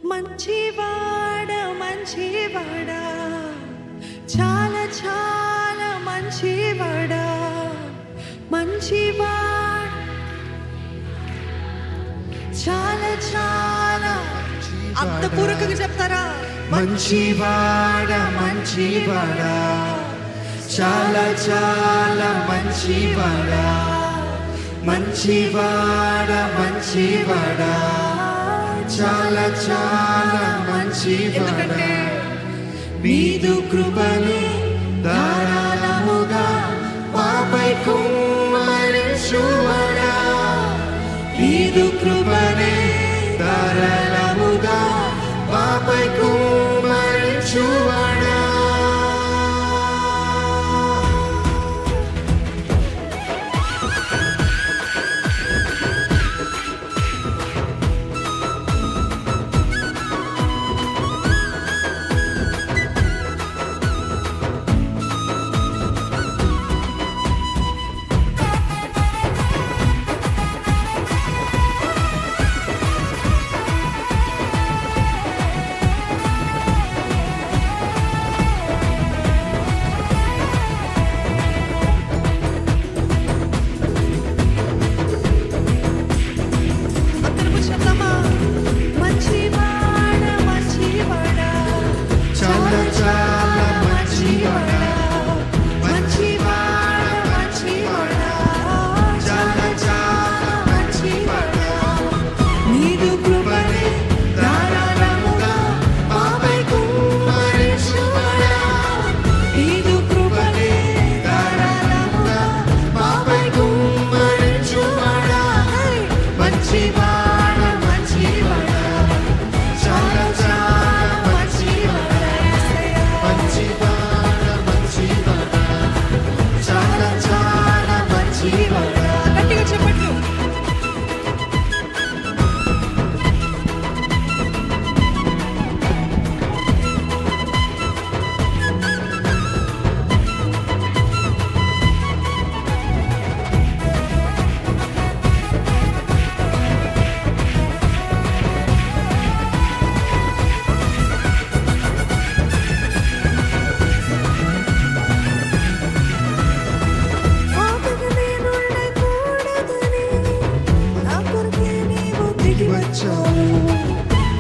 మంచివాడా మంచివాడా చాలా చాలా మంచివాడా మంచివాడా చాలా చాలా అర్థపూర్వకంగా చెప్తారా? మంచివాడా మంచివాడా చాలా చాలా మంచివాడా మంచివాడా మంచివాడా చాలా చాలా మంచివాడా నీదు కృపను ధారాళముగా మాపై కుమ్మరించువాడా నీదు కృపనే ధారాళముగా మాపై కుమ్మరించువాడా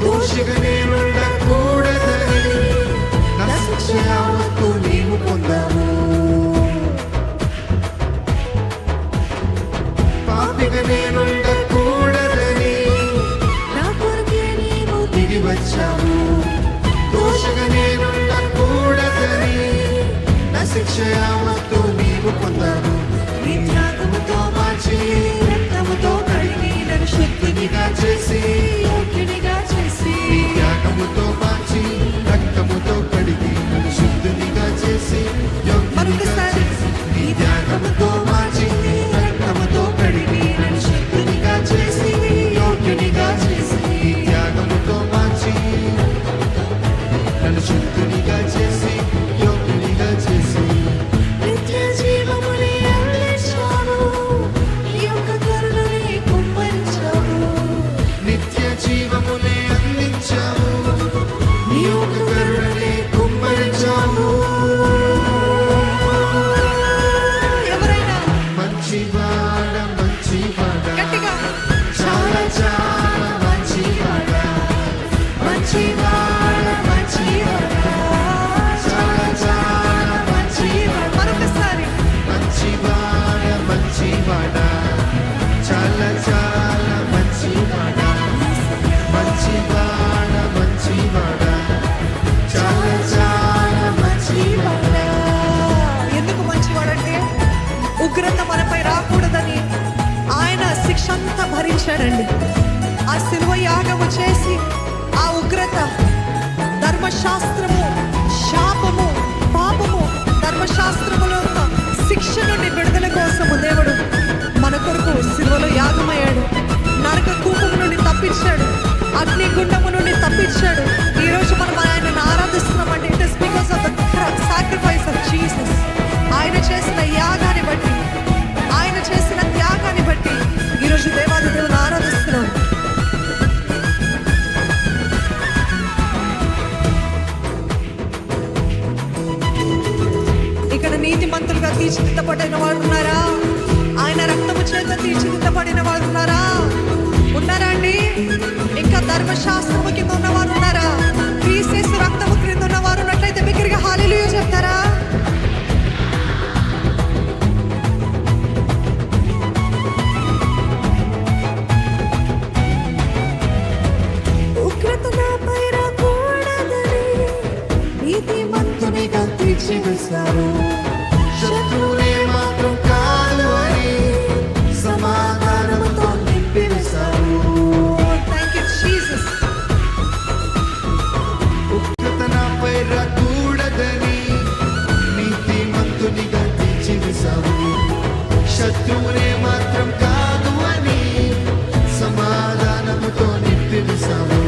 దోషిగా నేనుండకూడదని నా శిక్ష యావత్తు నీవు పొందావు పాపిగా నేనుండకూడదని నా కొరకే నీవు దిగి వచ్చావు దోషిగా నేనుండకూడదని నా శిక్ష యావత్తు నీవు పొందావు నీ త్యాగముతో మార్చి రక్తముతో కడిగి నన్ను శక్తినిగా చేసి యోగ్యునిగా చేసి త్యాగముతో మార్చి రక్తముతో కడిగి నన్ను శుద్ధునిగా చేసి మరొకసారి నీ త్యాగముతో మార్చి రక్తముతో కడిగి నన్ను శుద్ధునిగా చేసి యోగ్యునిగా చేసి త్యాగముతో మార్చి నన్ను శుద్ధునిగా చేసి యోగ్యునిగా చేసి నిత్య జీవముని అందించావు నీ యొక్క కరుణని కుమ్మరించావు నిత్య జీవమునే అందించావు నీ యొక్క కరుణనే కుమ్మరించావు ఎవరైనా మంచివాడా మంచివాడా గట్టిగా చాలా చాలా మంచివాడా మంచివాడా మంచివాడా చాలా చాలా మంచివాడా మరొకసారి మంచివాడా మంచివాడా చాలా చాలా మంచివాడా మంచివాడా మంచివాడా చాలా చాలా మంచివాడా ఎందుకు మంచివాడంటే ఉగ్రత మనపై రాకూడదని ఆయన శిక్ష అంతా భరించాడండి. ఆ శిలువ యాగము చేసి ఆ ఉగ్రత ధర్మశాస్త్రము శాపము పాపము ధర్మశాస్త్రములో ఉన్న శిక్ష నుండి విడుదల కోసము దేవుడు మన కొరకు శిలువలో యాగమయ్యాడు. నరక కూపము నుండి తప్పించాడు, అగ్నిగుండము నుండి తప్పించాడు. ఈ రోజు మనం ఆయనను ఆరాధిస్తున్నామంటే it is because of the sacrifice of Jesus. ఆయన చేసిన యాగాన్ని బట్టి, ఆయన చేసిన త్యాగాన్ని బట్టి ఈరోజు దేవాది దేవుని ఆరాధిస్తున్నాం. తీర్చిదిద్దబడిన వారు ఉన్నారా? ఆయన రక్తము చేత తీర్చిదిద్దబడిన వారు ఉన్నారా? ఉన్నారా అండి? ఇంకా ధర్మశాస్త్రము కింద ఉన్నవారు ఉన్నారా? క్రీస్తు రక్తము క్రింద ఉన్నవారు ఉన్నట్లయితే బిగ్గరగా హల్లెలూయా చెప్తారా? ఉగ్రత నాపై రాకూడదని నీతిమంతునిగా తీర్చివేశారు. శత్రువులే మాత్రం కాదు అని సమాధానముతో నింపివేశావు. Thank you Jesus. ఉగ్రత నాపై రాకూడదని నీతిమంతునిగా తీర్చివేశావు. శత్రువులే మాత్రం కాదు అని సమాధానముతో నింపివేశావు.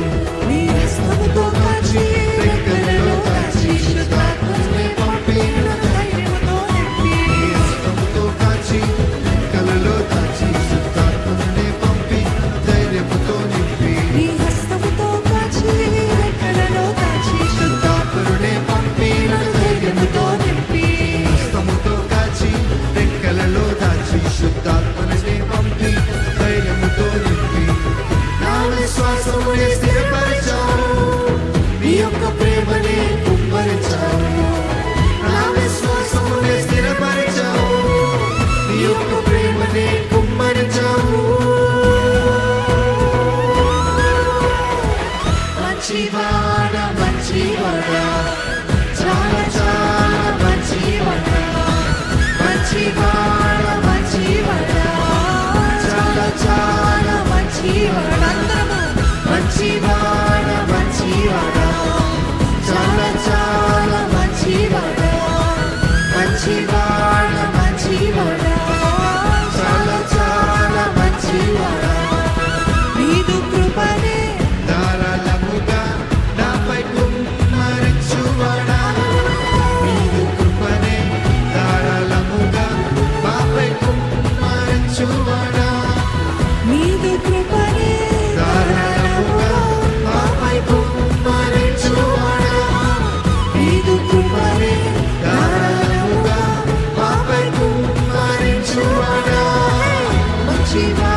నీ హస్తముతో కాచి రెక్కలలో కాచి శుద్ధాత్మనే పంపి నన్ను ధైర్యముతో నింపి. హస్తముతో కాచి కలలో దాచి శుద్ధాత్మనే పంపి ధైర్యముతో నింపి. నీ హస్తముతో కాచి రెక్కలలో కాచి శుద్ధాత్మనే పంపి నన్ను ధైర్యముతో నింపి. హస్తముతో కాచి రెక్కలలో దాచి శుద్ధాత్మనే పంపి ధైర్యముతో నింపి. నా విశ్వాసమునే స్థిరపరిచావు, నీ యొక్క ప్రేమనే కుమ్మరించావు. నా విశ్వాసమునే స్థిరపరిచావు, నీ యొక్క ప్రేమనే కుమ్మరించావు. మంచివాడా మంచివాడా, చాలా చాలా మంచివాడా. మంచివాడా మంచివాడా, చాలా చాలా మంచివాడా. అందరము మంచివాడా మంచివాడా, చాలా చాలా మంచివాడా. మంచివాడా మంచివాడా, చాలా చాలా మంచివాడా. నీదు కృపనే ధారాళముగా నాపై కుమ్మరించువాడా. నీదు కృపనే ధారాళముగా నాపై కుమ్మరించువాడా. నీదు కృపనే ధారాళముగా నాపై కుమ్మరించువాడా. నీదు కృపనే ధారాళముగా నాపై కుమ్మరించువాడా. మంచివాడా